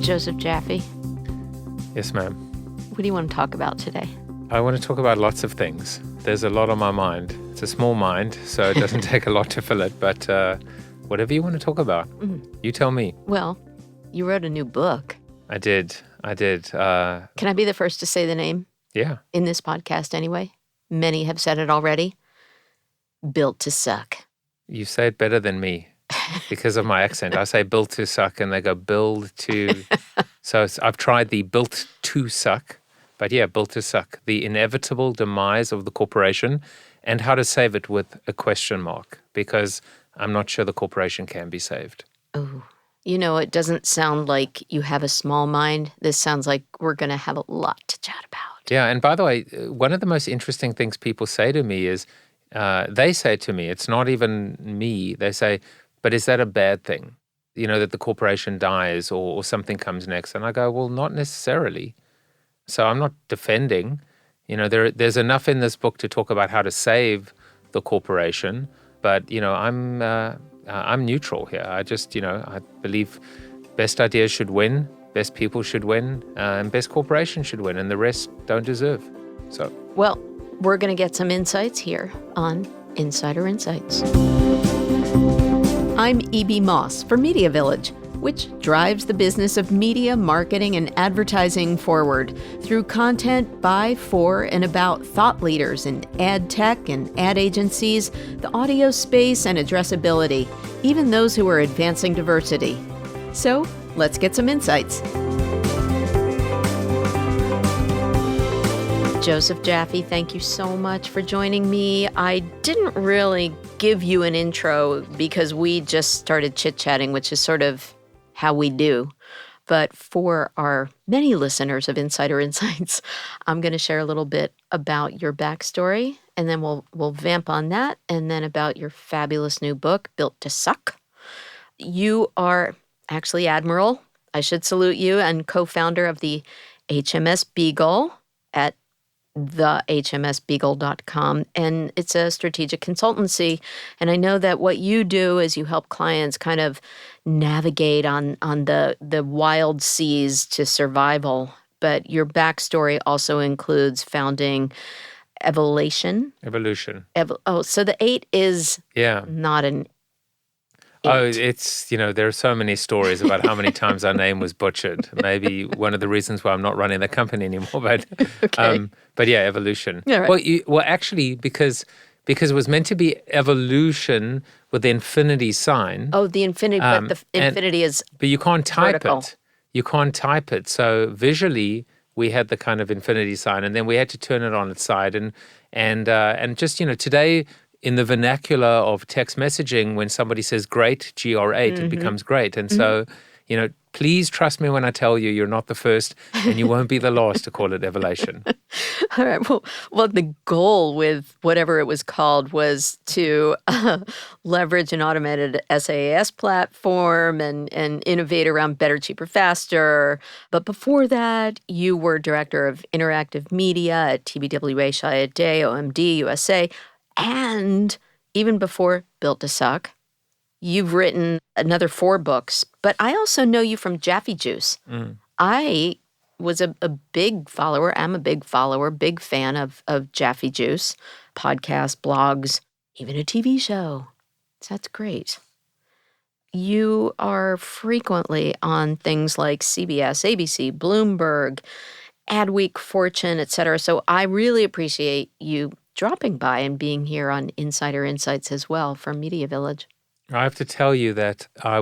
Joseph Jaffe, Yes, ma'am. what do you want to talk about today? I want to talk about lots of things. There's a lot on my mind. It's a small mind, so it doesn't take a lot to fill it, but whatever you want to talk about, you tell me. Well, you wrote a new book. I did. Can I be the first to say the name Yeah. in this podcast anyway? Many have said it already. Built to Suck. You say it better than me because of my accent. I say built to suck and they go build to. So I've tried the built to suck, but yeah, built to suck. The inevitable demise of the corporation and how to save it with a question mark, because I'm not sure the corporation can be saved. Oh, you know, it doesn't sound like you have a small mind. This sounds like we're going to have a lot to chat about. Yeah, and by the way, one of the most interesting things people say to me is, they say to me, it's not even me, they say, but is that a bad thing? You know, that the corporation dies or something comes next. And I go, well, not necessarily. So I'm not defending. You know, there's enough in this book to talk about how to save the corporation. But, you know, I'm neutral here. I just, I believe best ideas should win, best people should win, and best corporations should win, and the rest don't deserve. So, well, we're going to get some insights here on Insider InSites. I'm E.B. Moss for MediaVillage, which drives the business of media, marketing, and advertising forward through content by, for, and about thought leaders in ad tech and ad agencies, the audio space, and addressability, even those who are advancing diversity. So, let's get some insights. Joseph Jaffe, thank you so much for joining me. I didn't really give you an intro because we just started chit-chatting, which is sort of how we do. But for our many listeners of Insider InSites, I'm going to share a little bit about your backstory, and then we'll vamp on that, and then about your fabulous new book, Built to Suck. You are actually Admiral, I should salute you, and co-founder of the HMS Beagle at thehmsbeagle.com, and it's a strategic consultancy. And I know that what you do is you help clients kind of navigate on the wild seas to survival. But your backstory also includes founding Evolution. So the 8 is not an 8. Oh, it's, there are so many stories about how many times our name was butchered. Maybe one of the reasons why I'm not running the company anymore. But, okay. But yeah, Evolution. Yeah, right. Well, actually, because it was meant to be evolution with the infinity sign. Oh, the infinity, but the infinity is But you can't type vertical. it. You can't type it. So visually, we had the kind of infinity sign, and then we had to turn it on its side. And just, today, in the vernacular of text messaging, when somebody says great, GR8, it becomes great. And so, please trust me when I tell you you're not the first and you won't be the last to call it evolution. All right. Well, the goal with whatever it was called was to leverage an automated SaaS platform and innovate around better, cheaper, faster. But before that, you were director of interactive media at TBWA, Shia Day, OMD, USA. And even before Built to Suck, you've written another 4 books. But I also know you from Jaffe Juice. I was a big follower. I'm a big follower, big fan of Jaffe Juice, podcasts, blogs, even a TV show. So that's great. You are frequently on things like CBS, ABC, Bloomberg, Adweek, Fortune, et cetera. So I really appreciate you dropping by and being here on Insider InSites as well from MediaVillage. I have to tell you that I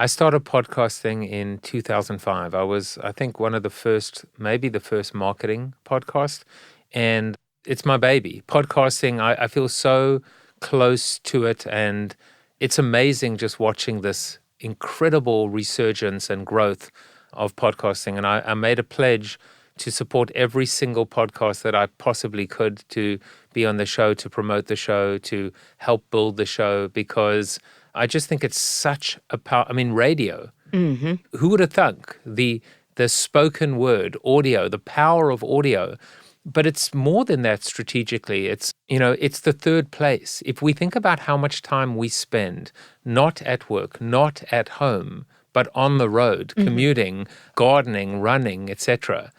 started podcasting in 2005. I was, I think, one of the first, maybe the first marketing podcast, and it's my baby. Podcasting, I feel so close to it, and it's amazing just watching this incredible resurgence and growth of podcasting. And I made a pledge to support every single podcast that I possibly could, to be on the show, to promote the show, to help build the show, because I just think it's such a power. I mean, radio. Who would have thunk the spoken word, audio, the power of audio But it's more than that strategically. It's the third place. If we think about how much time we spend not at work, not at home, but on the road, commuting, gardening, running, etc.,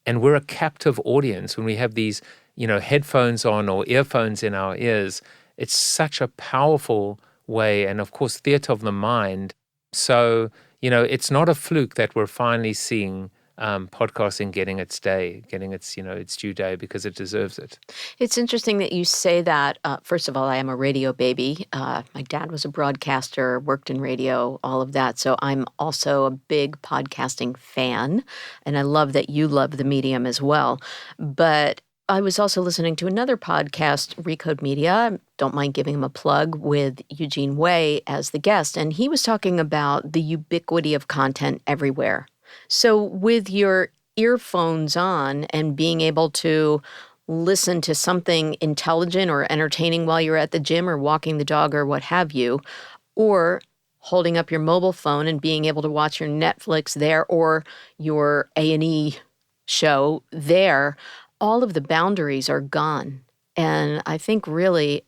and we're a captive audience when we have these, headphones on or earphones in our ears, it's such a powerful way, and of course, theater of the mind. So, it's not a fluke that we're finally seeing podcasting getting its day, getting its due day, because it deserves it. It's interesting that you say that. First of all, I am a radio baby. My dad was a broadcaster, worked in radio, all of that. So I'm also a big podcasting fan, and I love that you love the medium as well. But I was also listening to another podcast, Recode Media. Don't mind giving him a plug, with Eugene Way as the guest. And he was talking about the ubiquity of content everywhere. So with your earphones on and being able to listen to something intelligent or entertaining while you're at the gym or walking the dog or what have you, or holding up your mobile phone and being able to watch your Netflix there or your A&E show there, all of the boundaries are gone. And I think really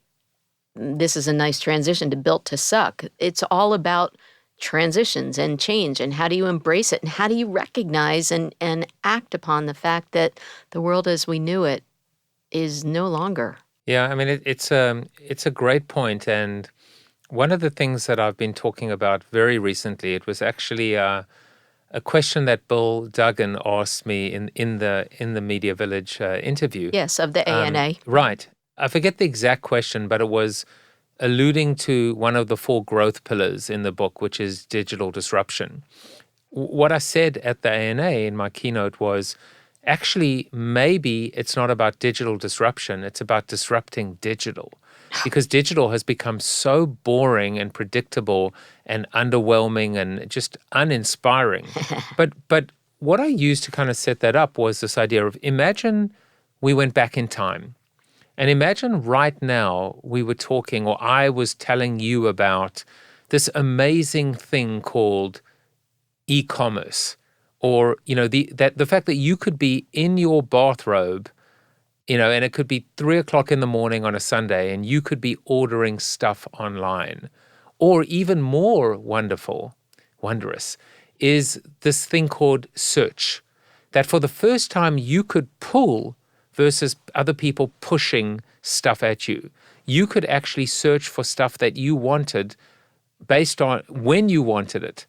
this is a nice transition to Built to Suck. It's all about transitions and change, and how do you embrace it, and how do you recognize and act upon the fact that the world as we knew it is no longer. Yeah, I mean, it's a great point. And one of the things that I've been talking about very recently, it was actually a question that Bill Duggan asked me in the MediaVillage interview. Yes, of the ANA. Right. I forget the exact question, but it was alluding to one of the 4 growth pillars in the book, which is digital disruption. What I said at the ANA in my keynote was, actually, maybe it's not about digital disruption, it's about disrupting digital. Because digital has become so boring and predictable and underwhelming and just uninspiring. But what I used to kind of set that up was this idea of, imagine we went back in time. And imagine right now we were talking, or I was telling you about this amazing thing called e-commerce, or the fact that you could be in your bathrobe, and it could be 3:00 in the morning on a Sunday, and you could be ordering stuff online. Or even more wondrous, is this thing called search, that for the first time you could pull versus other people pushing stuff at you. You could actually search for stuff that you wanted based on when you wanted it.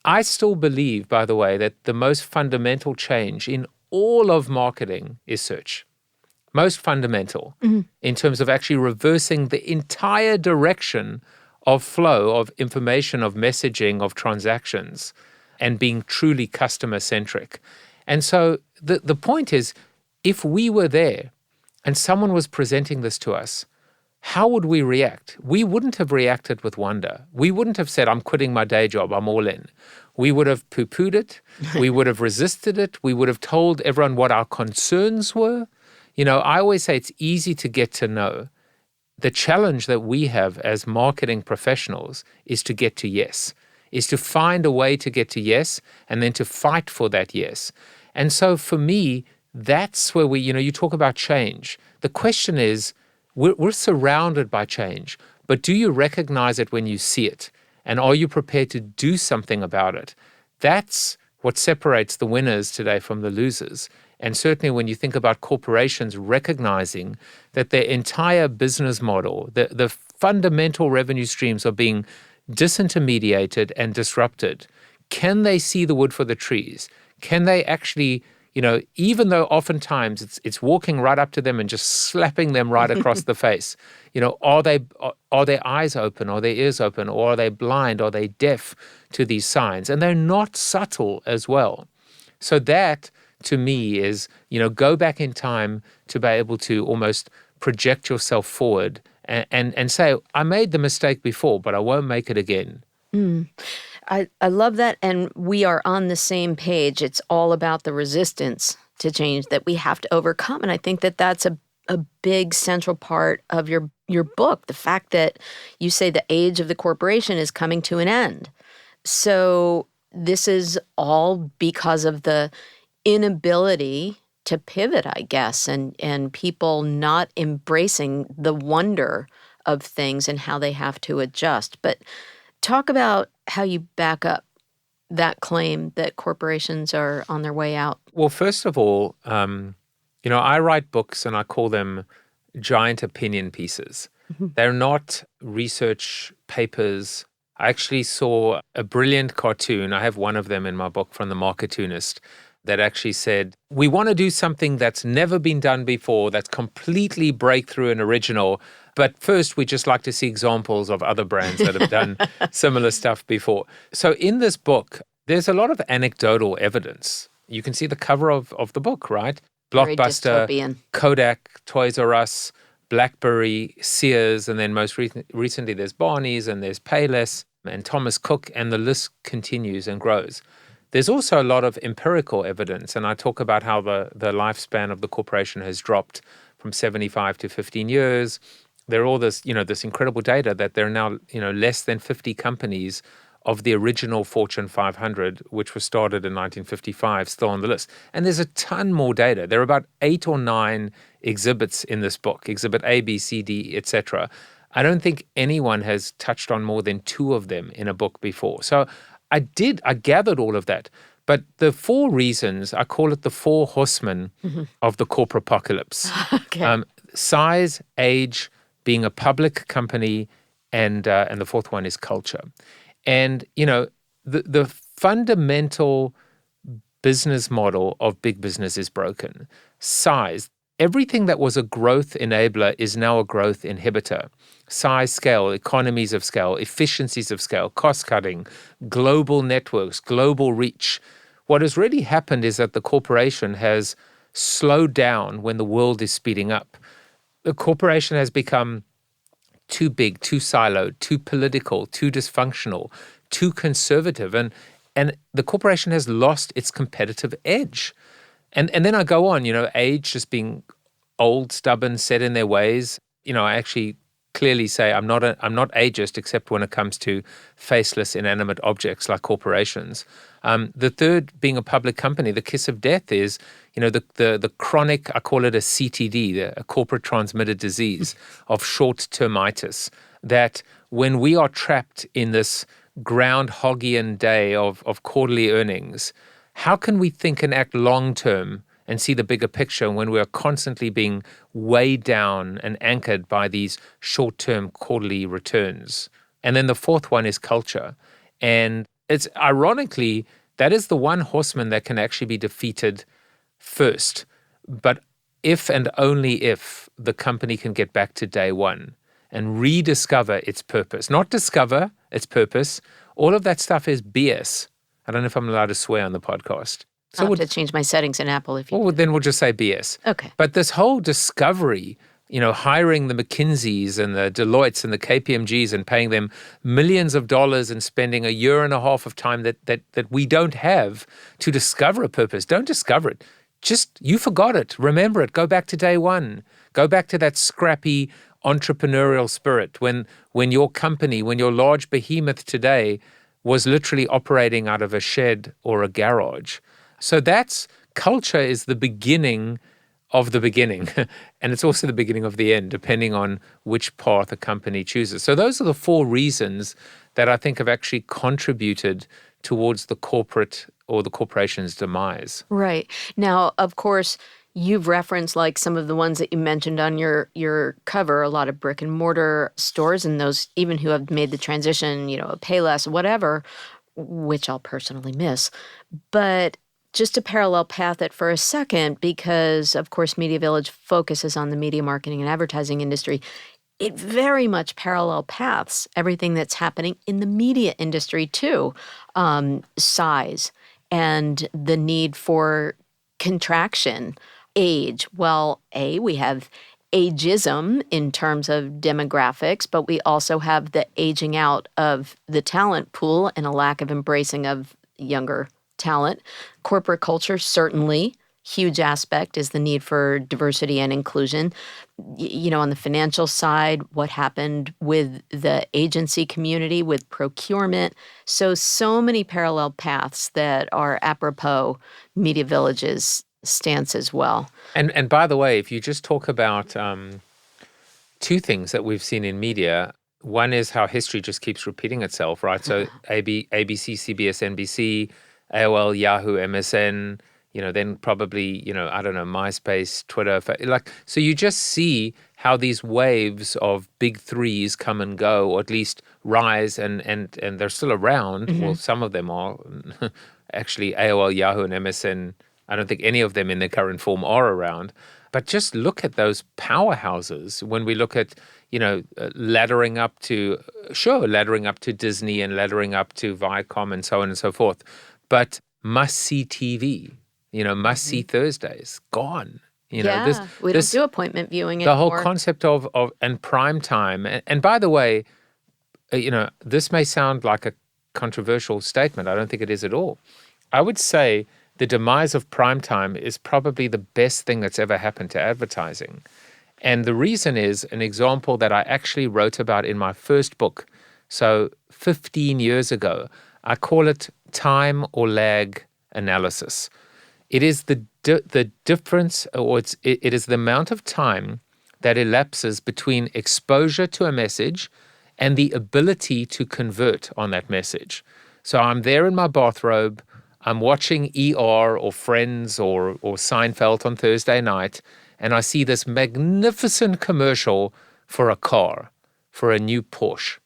I still believe, by the way, that the most fundamental change in all of marketing is search. Most fundamental in terms of actually reversing the entire direction of flow of information, of messaging, of transactions, and being truly customer-centric. And so the point is, if we were there and someone was presenting this to us, how would we react? We wouldn't have reacted with wonder. We wouldn't have said, I'm quitting my day job, I'm all in. We would have poo-pooed it. We would have resisted it. We would have told everyone what our concerns were. I always say it's easy to get to know. The challenge that we have as marketing professionals is to get to yes, is to find a way to get to yes and then to fight for that yes. And so for me, that's where you talk about change. The question is, we're surrounded by change, but do you recognize it when you see it? And are you prepared to do something about it? That's what separates the winners today from the losers. And certainly when you think about corporations recognizing that their entire business model, the fundamental revenue streams are being disintermediated and disrupted, can they see the wood for the trees? Can they actually, even though oftentimes it's walking right up to them and just slapping them right across the face, are their eyes open? Are their ears open? Or are they blind? Are they deaf to these signs? And they're not subtle as well. So that, to me, is, go back in time to be able to almost project yourself forward and say, I made the mistake before, but I won't make it again. I love that, and we are on the same page. It's all about the resistance to change that we have to overcome, and I think that that's a big central part of your book, the fact that you say the age of the corporation is coming to an end. So this is all because of the inability to pivot, I guess, and people not embracing the wonder of things and how they have to adjust. But talk about how you back up that claim that corporations are on their way out. Well, first of all, I write books and I call them giant opinion pieces. Mhm. They're not research papers. I actually saw a brilliant cartoon. I have one of them in my book from The Marketunist that actually said, we want to do something that's never been done before, that's completely breakthrough and original. But first, we just like to see examples of other brands that have done similar stuff before. So in this book, there's a lot of anecdotal evidence. You can see the cover of the book, right? Very Blockbuster, dystopian. Kodak, Toys R Us, BlackBerry, Sears, and then most recently there's Barney's and there's Payless and Thomas Cook, and the list continues and grows. There's also a lot of empirical evidence, and I talk about how the lifespan of the corporation has dropped from 75 to 15 years. There are all this incredible data that there are now, less than 50 companies of the original Fortune 500, which was started in 1955, still on the list. And there's a ton more data. There are about 8 or 9 exhibits in this book, exhibit A, B, C, D, etc. I don't think anyone has touched on more than 2 of them in a book before. So I gathered all of that. But the 4 reasons, I call it the 4 horsemen of the corporate apocalypse. Okay. Size, age, being a public company, and the 4th one is culture. And, the fundamental business model of big business is broken. Size. Everything that was a growth enabler is now a growth inhibitor. Size, scale, economies of scale, efficiencies of scale, cost cutting, global networks, global reach. What has really happened is that the corporation has slowed down when the world is speeding up. The corporation has become too big, too siloed, too political, too dysfunctional, too conservative. And the corporation has lost its competitive edge. And then I go on, age, just being old, stubborn, set in their ways. I actually clearly say I'm not ageist, except when it comes to faceless, inanimate objects like corporations. The third, being a public company, the kiss of death is, the chronic, I call it a CTD, a corporate transmitted disease of short-termitis, that when we are trapped in this groundhoggian day of quarterly earnings, how can we think and act long-term and see the bigger picture when we are constantly being weighed down and anchored by these short-term quarterly returns? And then the 4th one is culture. And it's ironically, that is the one horseman that can actually be defeated first. But if and only if the company can get back to day one and rediscover its purpose, not discover its purpose. All of that stuff is BS. I don't know if I'm allowed to swear on the podcast. I'll have to change my settings in Apple if you Well, do. then we'll just say BS. Okay. But this whole discovery, hiring the McKinseys and the Deloittes and the KPMGs and paying them millions of dollars and spending a year and a half of time that we don't have to discover a purpose. Don't discover it. Just, you forgot it. Remember it. Go back to day one. Go back to that scrappy entrepreneurial spirit when your company, when your large behemoth today was literally operating out of a shed or a garage. So culture is the beginning of the beginning. And it's also the beginning of the end, depending on which path a company chooses. So those are the 4 reasons that I think have actually contributed towards the corporate or the corporation's demise. Right. Now, of course, you've referenced like some of the ones that you mentioned on your cover, a lot of brick and mortar stores and those even who have made the transition, pay less, whatever, which I'll personally miss. But just to parallel path it for a second, because of course MediaVillage focuses on the media marketing and advertising industry, it very much parallel paths everything that's happening in the media industry too. Size and the need for contraction, age. Well, we have ageism in terms of demographics, but we also have the aging out of the talent pool and a lack of embracing of younger talent. Corporate culture, certainly, huge aspect is the need for diversity and inclusion. On the financial side, what happened with the agency community, with procurement. So many parallel paths that are apropos MediaVillage's stance as well. And by the way, if you just talk about two things that we've seen in media, one is how history just keeps repeating itself, right? So ABC, CBS, NBC, AOL, Yahoo, MSN, then probably, I don't know, MySpace, Twitter, so you just see how these waves of big threes come and go, or at least rise, and they're still around. Well, some of them are. Actually, AOL, Yahoo, and MSN, I don't think any of them in their current form are around. But just look at those powerhouses when we look at, laddering up to Disney and laddering up to Viacom and so on and so forth. But must-see TV, must-see Thursdays, gone. We don't do appointment viewing the anymore. whole concept of and prime time. And by the way, this may sound like a controversial statement. I don't think it is at all. I would say the demise of primetime is probably the best thing that's ever happened to advertising. And the reason is an example that I actually wrote about in my first book. So 15 years ago, I call it time or lag analysis. It is the difference, or it is the amount of time that elapses between exposure to a message and the ability to convert on that message. So I'm there in my bathrobe, I'm watching ER or Friends or Seinfeld on Thursday night, and I see this magnificent commercial for a car, for a new Porsche.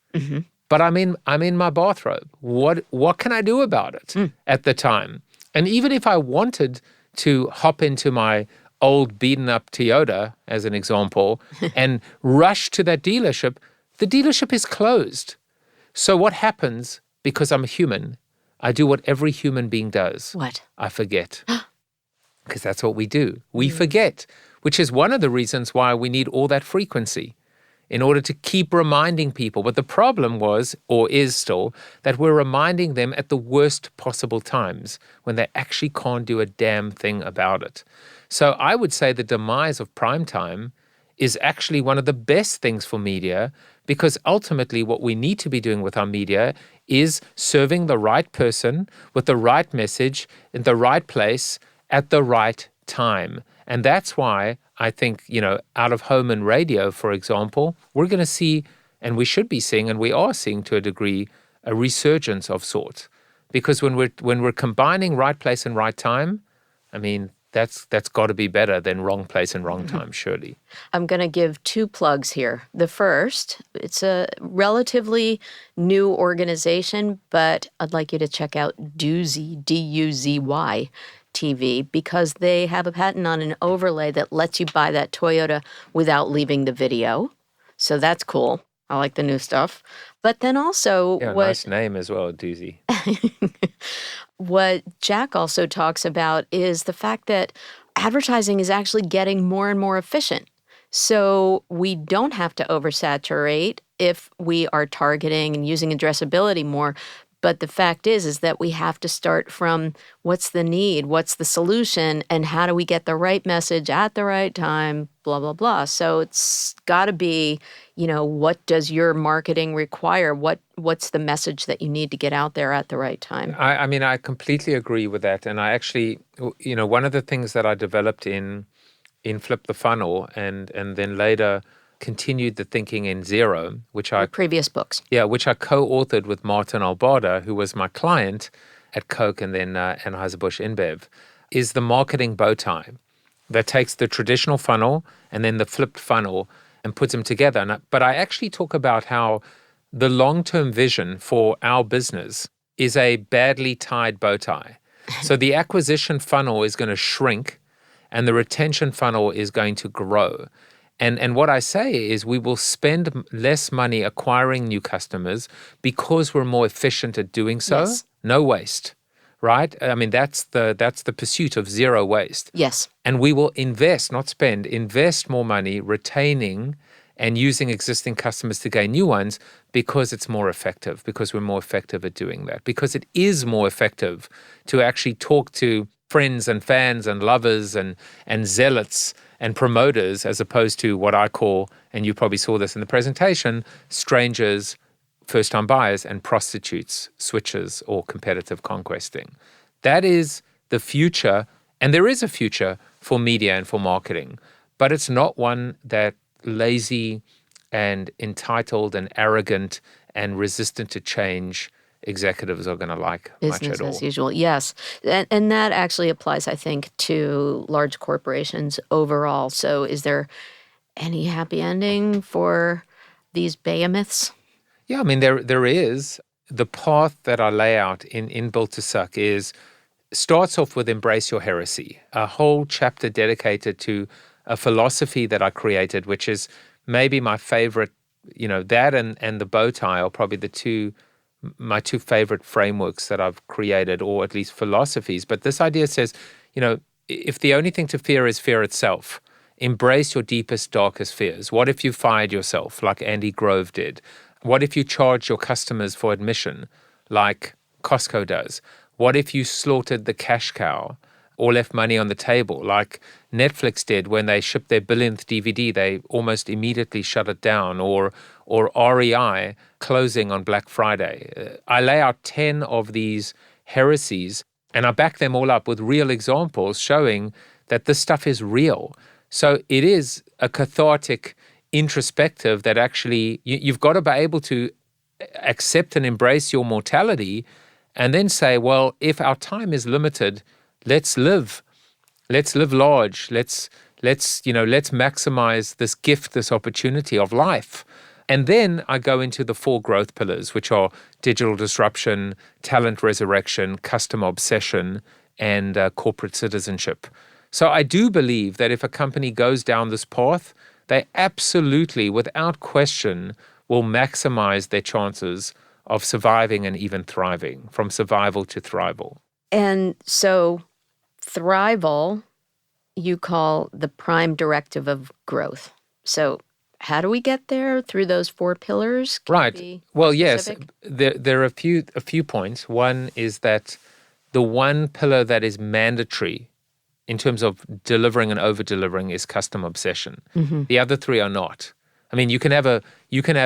But I'm in my bathrobe. What can I do about it at the time? And even if I wanted to hop into my old beaten up Toyota, as an example, and rush to that dealership, the dealership is closed. So what happens, because I'm a human, I do what every human being does. What? I forget. Because that's what we do. We forget, which is one of the reasons why we need all that frequency, in order to keep reminding people. But the problem was, or is still, that we're reminding them at the worst possible times when they actually can't do a damn thing about it. So I would say the demise of primetime is actually one of the best things for media, because ultimately what we need to be doing with our media is serving the right person with the right message in the right place at the right time. And that's why I think, out of home and radio, for example, we're going to see, and we should be seeing, and we are seeing to a degree, a resurgence of sorts. Because when we're combining right place and right time, I mean, that's got to be better than wrong place and wrong time, surely. I'm going to give two plugs here. The first, it's a relatively new organization, but I'd like you to check out Doozy, D-U-Z-Y TV, because they have a patent on an overlay that lets you buy that Toyota without leaving the video. So that's cool. I like the new stuff. But then also nice name as well, Doozy. What Jack also talks about is the fact that advertising is actually getting more and more efficient. So we don't have to oversaturate if we are targeting and using addressability more. But the fact is that we have to start from what's the need, what's the solution, and how do we get the right message at the right time, blah, blah, blah. So it's got to be, what does your marketing require? What's the message that you need to get out there at the right time? I mean, I completely agree with that. And I actually, one of the things that I developed in Flip the Funnel and then later continued the thinking in Zero, which I... previous books. Yeah, which I co-authored with Martin Albarda, who was my client at Coke and then Anheuser-Busch InBev, is the marketing bow tie that takes the traditional funnel and then the flipped funnel and puts them together. But I actually talk about how the long-term vision for our business is a badly tied bow tie. So the acquisition funnel is going to shrink and the retention funnel is going to grow. And what I say is we will spend less money acquiring new customers because we're more efficient at doing so. Yes. No waste, right? I mean, that's the pursuit of zero waste. Yes. And we will invest, not spend, invest more money retaining and using existing customers to gain new ones because it's more effective, because we're more effective at doing that, because it is more effective to actually talk to friends and fans and lovers and zealots and promoters, as opposed to what I call, and you probably saw this in the presentation, strangers, first-time buyers, and prostitutes, switchers, or competitive conquesting. That is the future, And there is a future for media and for marketing, but it's not one that lazy and entitled and arrogant and resistant to change executives are going to like much Business at as all. usual, yes. And that actually applies, I think, to large corporations overall. So is there any happy ending for these behemoths? Yeah, I mean, there is. The path that I lay out in Built to Suck starts off with embrace your heresy, a whole chapter dedicated to a philosophy that I created, which is maybe my favorite, that and the bow tie are probably my two favorite frameworks that I've created, or at least philosophies. But this idea says, if the only thing to fear is fear itself, embrace your deepest, darkest fears. What if you fired yourself like Andy Grove did? What if you charged your customers for admission like Costco does? What if you slaughtered the cash cow or left money on the table like Netflix did when they shipped their billionth DVD? They almost immediately shut it down, or REI closing on Black Friday. I lay out 10 of these heresies and I back them all up with real examples showing that this stuff is real. So it is a cathartic introspective that actually you've got to be able to accept and embrace your mortality and then say, well, if our time is limited, let's live large. Let's maximize this gift, this opportunity of life. And then I go into the 4 growth pillars, which are digital disruption, talent resurrection, customer obsession, and corporate citizenship. So I do believe that if a company goes down this path, they absolutely, without question, will maximize their chances of surviving and even thriving, from survival to thrival. And so thrival, you call the prime directive of growth. So how do we get there through those 4 pillars? Can you Right. be Well, more yes, specific? there are a few points. One is that the one pillar that is mandatory in terms of delivering and over-delivering is customer obsession. Mm-hmm. The other 3 are not. I mean, you can have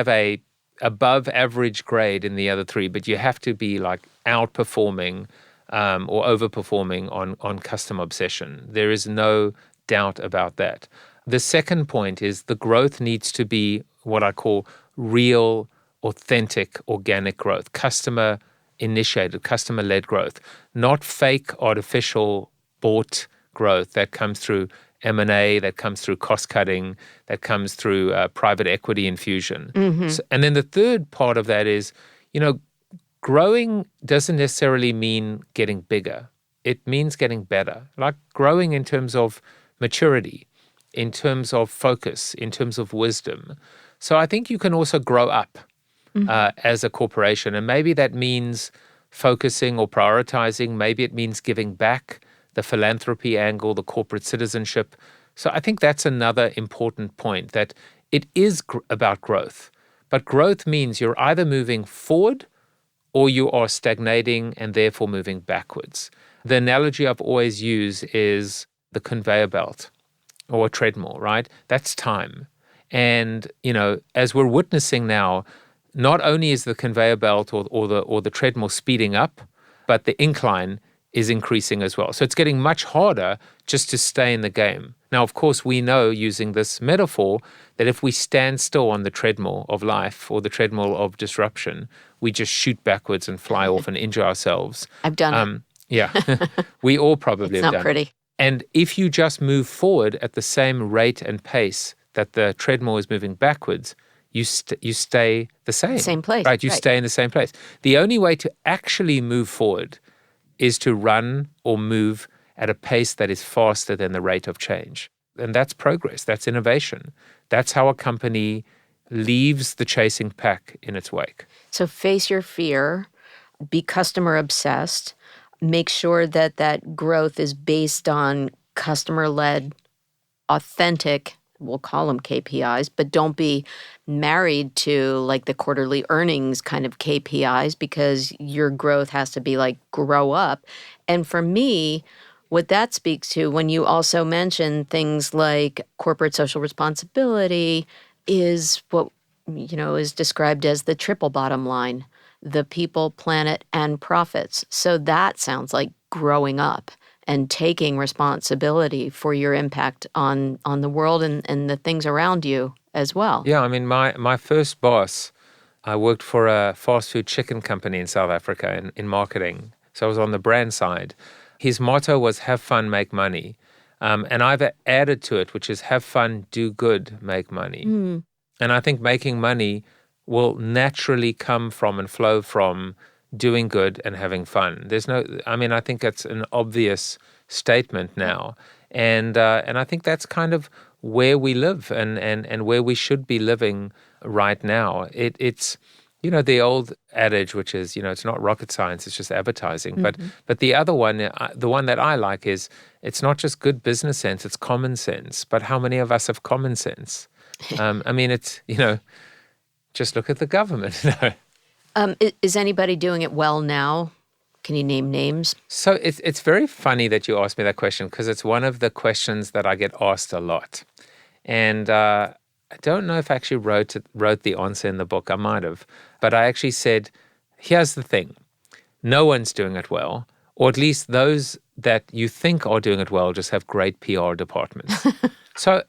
a above average grade in the other 3, but you have to be like outperforming or overperforming on customer obsession. There is no doubt about that. The second point is the growth needs to be what I call real, authentic, organic growth, customer initiated, customer led growth, not fake, artificial, bought growth that comes through M&A, that comes through cost cutting, that comes through private equity infusion. Mm-hmm. And then the third part of that is, growing doesn't necessarily mean getting bigger. It means getting better, like growing in terms of maturity, in terms of focus, in terms of wisdom. So I think you can also grow up as a corporation. And maybe that means focusing or prioritizing. Maybe it means giving back, the philanthropy angle, the corporate citizenship. So I think that's another important point, that it is about growth. But growth means you're either moving forward or you are stagnating and therefore moving backwards. The analogy I've always used is the conveyor belt or a treadmill, right? That's time. And, as we're witnessing now, not only is the conveyor belt or the treadmill speeding up, but the incline is increasing as well. So it's getting much harder just to stay in the game. Now, of course, we know, using this metaphor, that if we stand still on the treadmill of life or the treadmill of disruption, we just shoot backwards and fly off and injure ourselves. I've done Yeah, we all probably it. It's have not done pretty. it. And if you just move forward at the same rate and pace that the treadmill is moving backwards, you stay the same. Same place. Right, you stay in the same place. The only way to actually move forward is to run or move at a pace that is faster than the rate of change. And that's progress, that's innovation. That's how a company leaves the chasing pack in its wake. So face your fear, be customer obsessed, make sure that that growth is based on customer-led, authentic, we'll call them KPIs, but don't be married to like the quarterly earnings kind of KPIs, because your growth has to be like grow up. And for me, what that speaks to, when you also mention things like corporate social responsibility, is what is described as the triple bottom line: the people, planet, and profits. So that sounds like growing up. and taking responsibility for your impact on the world and the things around you as well. Yeah, I mean, my first boss, I worked for a fast food chicken company in South Africa in marketing. So I was on the brand side. His motto was have fun, make money. And I've added to it, which is have fun, do good, make money. Mm. And I think making money will naturally come from and flow from doing good and having fun. I think it's an obvious statement now. And I think that's kind of where we live and where we should be living right now. It's the old adage, which is, it's not rocket science, it's just advertising. Mm-hmm. But the other one, the one that I like is, it's not just good business sense, it's common sense. But how many of us have common sense? It's, just look at the government. Is anybody doing it well now? Can you name names? So it's very funny that you asked me that question, because it's one of the questions that I get asked a lot. And I don't know if I actually wrote the answer in the book. I might have. But I actually said, here's the thing. No one's doing it well, or at least those that you think are doing it well just have great PR departments. So,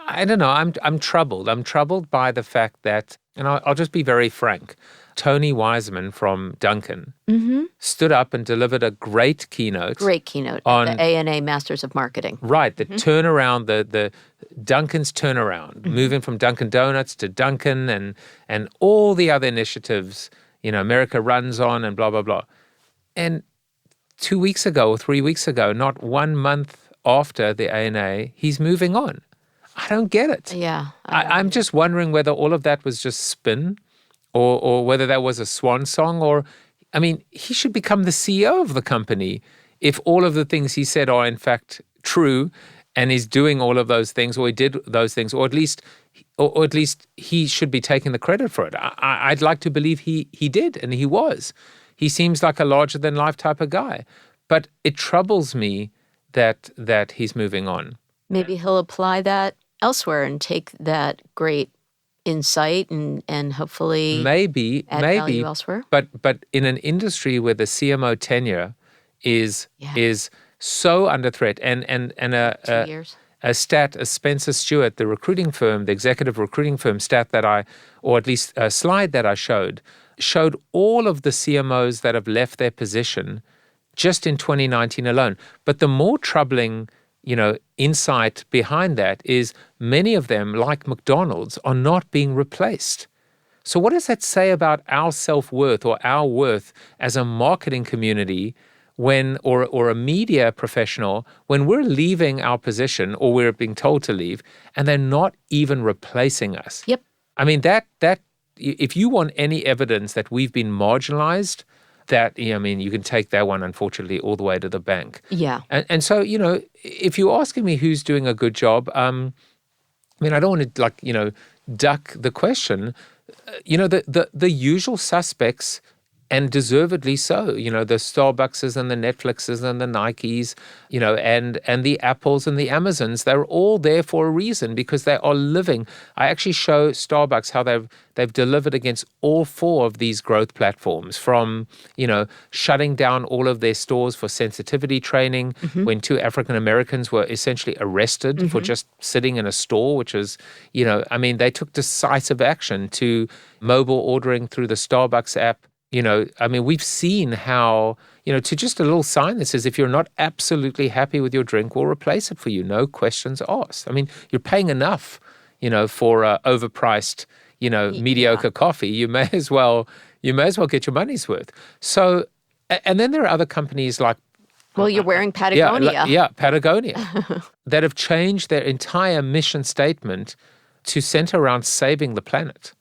I don't know. I'm troubled. I'm troubled by the fact that, and I'll just be very frank, Tony Wiseman from Dunkin' stood up and delivered a great keynote. Great keynote on the ANA Masters of Marketing. Right, the turnaround, the Dunkin's turnaround, moving from Dunkin' Donuts to Dunkin' and all the other initiatives, America runs on and blah, blah, blah. And 2 weeks ago or 3 weeks ago, not 1 month after the ANA, he's moving on. I don't get it. Yeah. I'm just wondering whether all of that was just spin or whether that was a swan song he should become the CEO of the company if all of the things he said are in fact true and he's doing all of those things or he did those things or at least he should be taking the credit for it. I'd like to believe he did and he was. He seems like a larger than life type of guy. But it troubles me that he's moving on. Maybe he'll apply that elsewhere and take that great insight and hopefully add value elsewhere. But in an industry where the CMO tenure is so under threat, and 2 years. A Spencer Stewart, the recruiting firm, the executive recruiting firm stat or at least a slide that I showed all of the CMOs that have left their position just in 2019 alone. But the more troubling insight behind that is many of them, like McDonald's, are not being replaced. So what does that say about our self-worth or our worth as a marketing community or a media professional when we're leaving our position or we're being told to leave and they're not even replacing us? Yep. That if you want any evidence that we've been marginalized, you can take that one, unfortunately, all the way to the bank. Yeah. And so, if you're asking me who's doing a good job, I don't want to, duck the question. The usual suspects, and deservedly so, the Starbuckses and the Netflixes and the Nikes, and the Apples and the Amazons, they're all there for a reason because they are living. I actually show Starbucks how they've delivered against all four of these growth platforms from, shutting down all of their stores for sensitivity training when 2 African Americans were essentially arrested for just sitting in a store, which was, they took decisive action to mobile ordering through the Starbucks app. We've seen how, to just a little sign that says, if you're not absolutely happy with your drink, we'll replace it for you. No questions asked. You're paying enough, for overpriced, mediocre coffee. You may as well get your money's worth. So, and then there are other companies like, well, you're wearing Patagonia. Patagonia, that have changed their entire mission statement to center around saving the planet.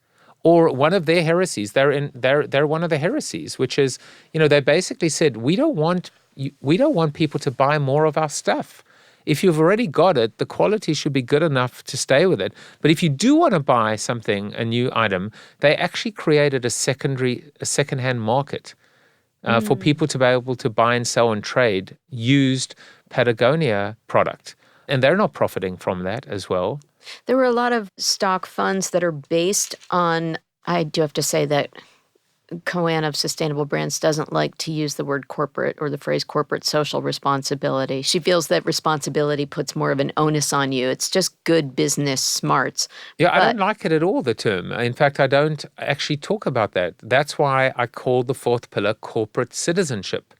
Or one of their heresies, they're one of the heresies, which is, they basically said, we don't want people to buy more of our stuff. If you've already got it, the quality should be good enough to stay with it. But if you do want to buy something, a new item, they actually created a secondhand market for people to be able to buy and sell and trade used Patagonia product. And they're not profiting from that as well. There were a lot of stock funds that are based on, I do have to say that Coanne of Sustainable Brands doesn't like to use the word corporate or the phrase corporate social responsibility. She feels that responsibility puts more of an onus on you. It's just good business smarts. Yeah, I But don't like it at all, the term. In fact, I don't actually talk about that. That's why I call the fourth pillar corporate citizenship.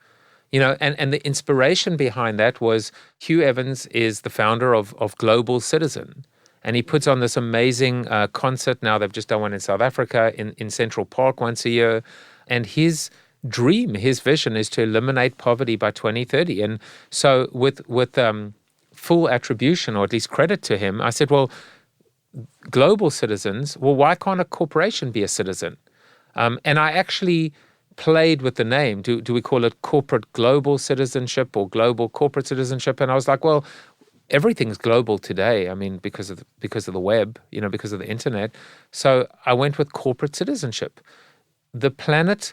And the inspiration behind that was Hugh Evans is the founder of Global Citizen. And he puts on this amazing concert. Now they've just done one in South Africa in Central Park once a year. And his dream, his vision is to eliminate poverty by 2030. And so with full attribution, or at least credit to him, I said, well, global citizens, well, why can't a corporation be a citizen? And I actually played with the name. Do we call it corporate global citizenship or global corporate citizenship? And I was like, well, everything's global today. I mean, because of the web, because of the internet. So I went with corporate citizenship. The planet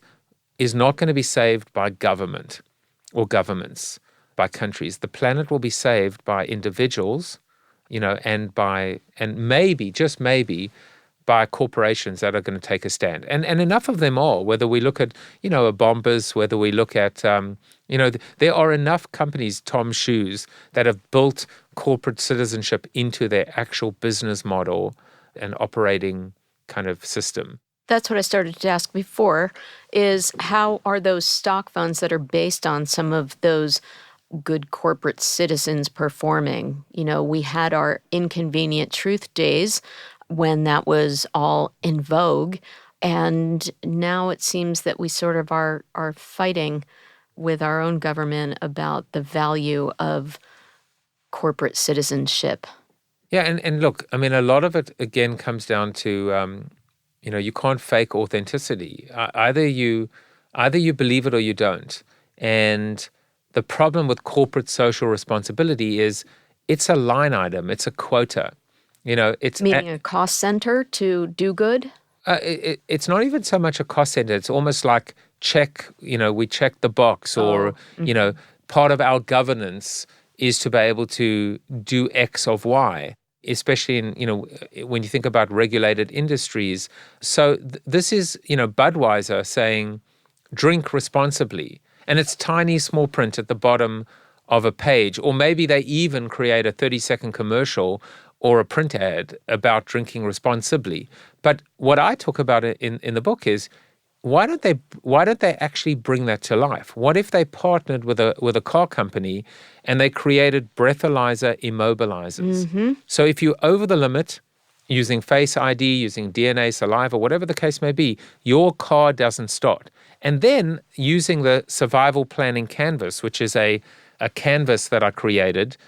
is not going to be saved by government or governments, by countries. The planet will be saved by individuals, and maybe, just maybe, by corporations that are going to take a stand. And enough of them are, whether we look at, a Bombas, whether we look at, there are enough companies, Tom Shoes, that have built corporate citizenship into their actual business model and operating kind of system. that's what I started to ask before, is how are those stock funds that are based on some of those good corporate citizens performing? We had our inconvenient truth days when that was all in vogue. And now it seems that we sort of are fighting with our own government about the value of corporate citizenship. Yeah, and look, I mean, a lot of it, again, comes down to, you can't fake authenticity. Either you believe it or you don't. And the problem with corporate social responsibility is it's a line item. It's a quota. It's Meaning a cost center to do good? It's not even so much a cost center. It's almost like we check the box, or, part of our governance is to be able to do X of Y, especially in, when you think about regulated industries. So this is, Budweiser saying, drink responsibly. And it's tiny, small print at the bottom of a page. Or maybe they even create a 30-second commercial or a print ad about drinking responsibly. But what I talk about in the book is, why don't they actually bring that to life? What if they partnered with a car company and they created breathalyzer immobilizers? Mm-hmm. So if you're over the limit using Face ID, using DNA, saliva, whatever the case may be, your car doesn't start. And then using the survival planning canvas, which is a canvas that I created,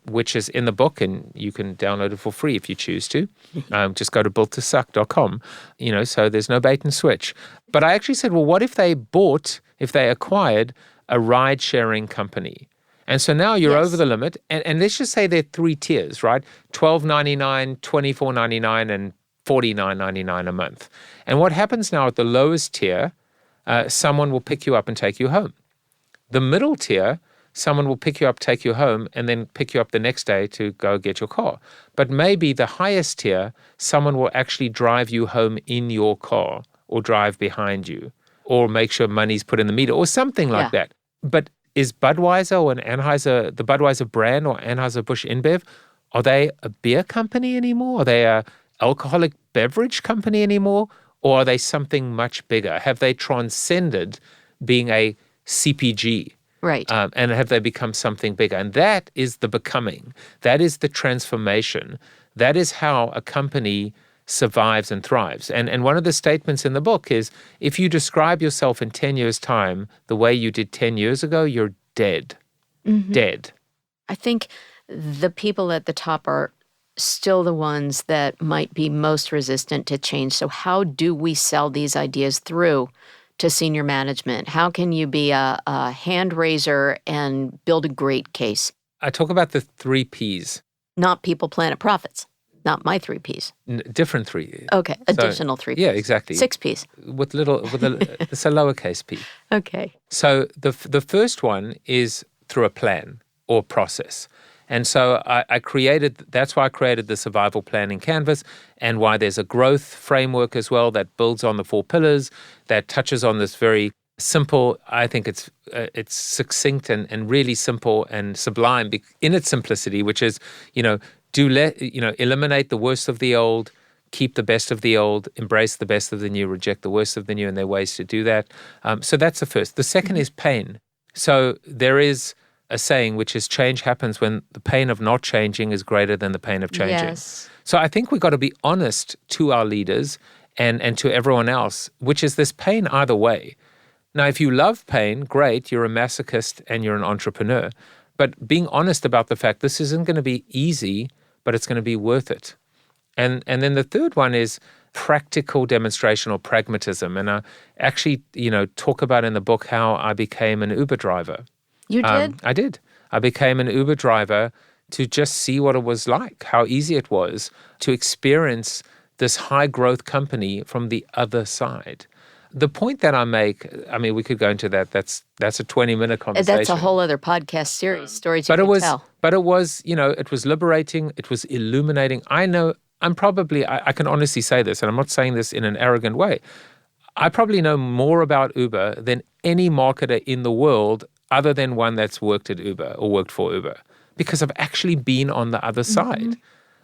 which is in the book, and you can download it for free if you choose to. Just go to builttosuck.com, so there's no bait and switch. But I actually said, well, what if they acquired a ride-sharing company? And so now you're over the limit, and let's just say there are 3 tiers, right? $12.99, $24.99, and $49.99 a month. And what happens now at the lowest tier, someone will pick you up and take you home. The middle tier, someone will pick you up, take you home, and then pick you up the next day to go get your car. But maybe the highest tier, someone will actually drive you home in your car, or drive behind you, or make sure money's put in the meter, or something like that. But is Budweiser or the Budweiser brand, or Anheuser-Busch InBev, are they a beer company anymore? Are they a alcoholic beverage company anymore? Or are they something much bigger? Have they transcended being a CPG? Right. And have they become something bigger? And that is the becoming. That is the transformation. That is how a company survives and thrives. And one of the statements in the book is, if you describe yourself in 10 years' time the way you did 10 years ago, you're dead. Mm-hmm. Dead. I think the people at the top are still the ones that might be most resistant to change. So how do we sell these ideas through to senior management? How can you be a hand raiser and build a great case? I talk about the 3 Ps. Not people, planet, profits. Not my 3 Ps. Different 3. Okay, additional 3 Ps. Yeah, exactly. 6 Ps. It's a lowercase p. Okay. So the first one is through a plan or process. And so that's why I created the survival planning canvas, and why there's a growth framework as well that builds on the 4 pillars, that touches on this very simple, I think it's succinct and really simple and sublime in its simplicity, which is, eliminate the worst of the old, keep the best of the old, embrace the best of the new, reject the worst of the new, and there are ways to do that. So that's the first. The second is pain. So there is a saying, which is change happens when the pain of not changing is greater than the pain of changing. Yes. So I think we've got to be honest to our leaders and to everyone else, which is this pain either way. Now, if you love pain, great, you're a masochist and you're an entrepreneur. But being honest about the fact this isn't going to be easy, but it's going to be worth it. And then the third one is practical demonstration or pragmatism. And I actually, talk about in the book how I became an Uber driver. You did? I did. I became an Uber driver to just see what it was like, how easy it was to experience this high growth company from the other side. The point that I make, we could go into that. That's a 20-minute conversation. That's a whole other podcast series, stories you can tell. But it was, it was liberating. It was illuminating. I know I can honestly say this, and I'm not saying this in an arrogant way. I probably know more about Uber than any marketer in the world other than one that's worked at Uber or worked for Uber, because I've actually been on the other side.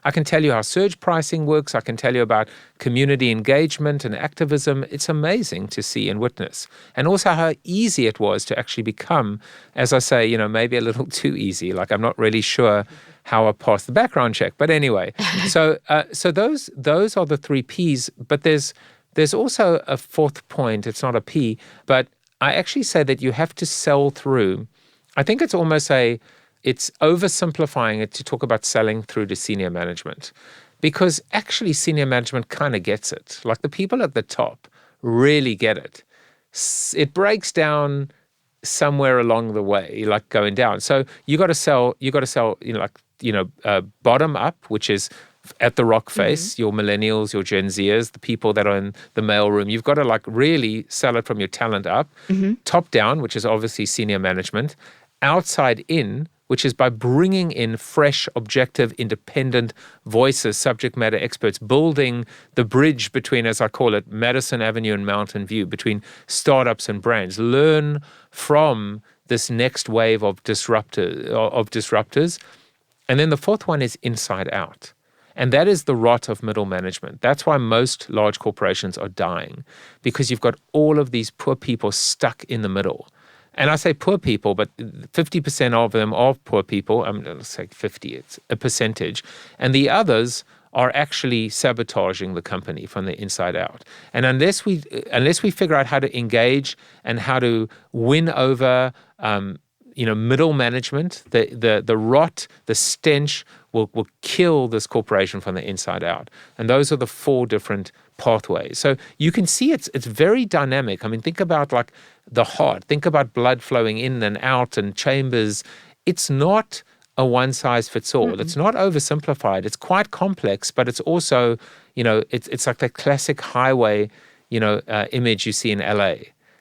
I can tell you how surge pricing works. I can tell you about community engagement and activism. It's amazing to see and witness. And also how easy it was to actually become, as I say, maybe a little too easy. Like, I'm not really sure how I passed the background check. But anyway, so those are the 3 Ps. But there's also a 4th point. It's not a P, but I actually say that you have to sell through. I think it's almost it's oversimplifying it to talk about selling through to senior management, because actually senior management kind of gets it. Like, the people at the top really get it. It breaks down somewhere along the way, like going down. So you got to sell, bottom up, which is at the rock face, your millennials, your Gen Zers, the people that are in the mailroom. You've got to really sell it from your talent up. Top down, which is obviously senior management. Outside in, which is by bringing in fresh, objective, independent voices, subject matter experts, building the bridge between, as I call it, Madison Avenue and Mountain View, between startups and brands. Learn from this next wave of disruptors. And then the 4th one is inside out. And that is the rot of middle management. That's why most large corporations are dying, because you've got all of these poor people stuck in the middle. And I say poor people, but 50% of them are poor people. I'm going to say 50, it's a percentage. And the others are actually sabotaging the company from the inside out. And unless we figure out how to engage and how to win over middle management, the rot, the stench will kill this corporation from the inside out. And those are the 4 different pathways. So you can see it's very dynamic. Think about like the heart. Think about blood flowing in and out and chambers. It's not a one-size-fits-all. It's not oversimplified. It's quite complex, but it's also, it's like that classic highway, image you see in LA.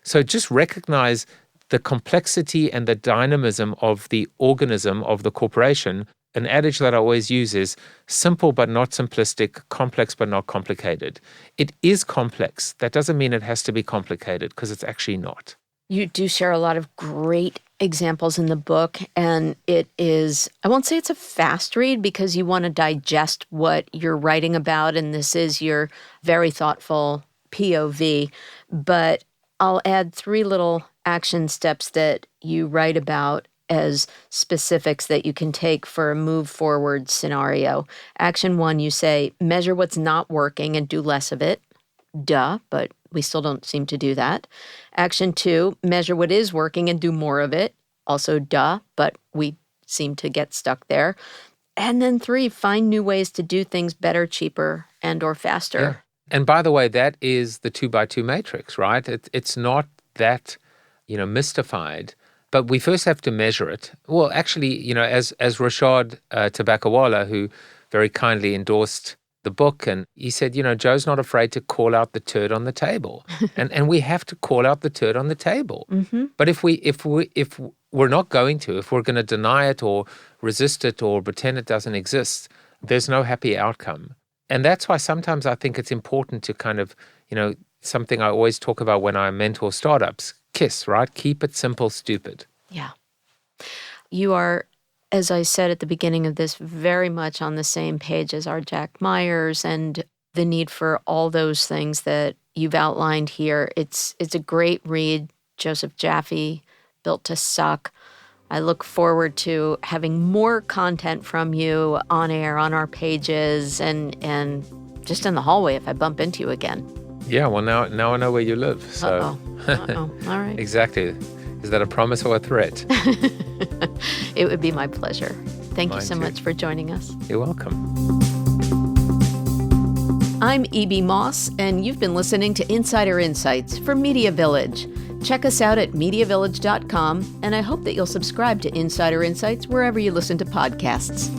So just recognize the complexity and the dynamism of the organism of the corporation. An adage that I always use is simple but not simplistic, complex but not complicated. It is complex. That doesn't mean it has to be complicated, because it's actually not. You do share a lot of great examples in the book, and it is, I won't say it's a fast read, because you want to digest what you're writing about, and this is your very thoughtful POV, but I'll add 3 little action steps that you write about as specifics that you can take for a move forward scenario. Action 1, you say, measure what's not working and do less of it. Duh, but we still don't seem to do that. Action 2, measure what is working and do more of it. Also duh, but we seem to get stuck there. And then 3, find new ways to do things better, cheaper, and or faster. Yeah. And by the way, that is the 2x2 matrix, right? It's not that, mystified. But we first have to measure it. Well, actually, as Rashad Tabakawala, who very kindly endorsed the book, and he said, Joe's not afraid to call out the turd on the table, and we have to call out the turd on the table. But if we're not going to. If we're going to deny it or resist it or pretend it doesn't exist, there's no happy outcome. And that's why sometimes I think it's important to kind of, something I always talk about when I mentor startups, KISS, right? Keep it simple, stupid. Yeah. You are, as I said at the beginning of this, very much on the same page as our Jack Myers and the need for all those things that you've outlined here. It's a great read, Joseph Jaffe, Built to Suck. I look forward to having more content from you on air, on our pages, and just in the hallway if I bump into you again. Yeah, well, now I know where you live. So. Uh-oh. All right. Exactly. Is that a promise or a threat? It would be my pleasure. Thank you so Mine too. much for joining us. You're welcome. I'm E.B. Moss, and you've been listening to Insider InSites from MediaVillage. Check us out at MediaVillage.com, and I hope that you'll subscribe to Insider InSites wherever you listen to podcasts.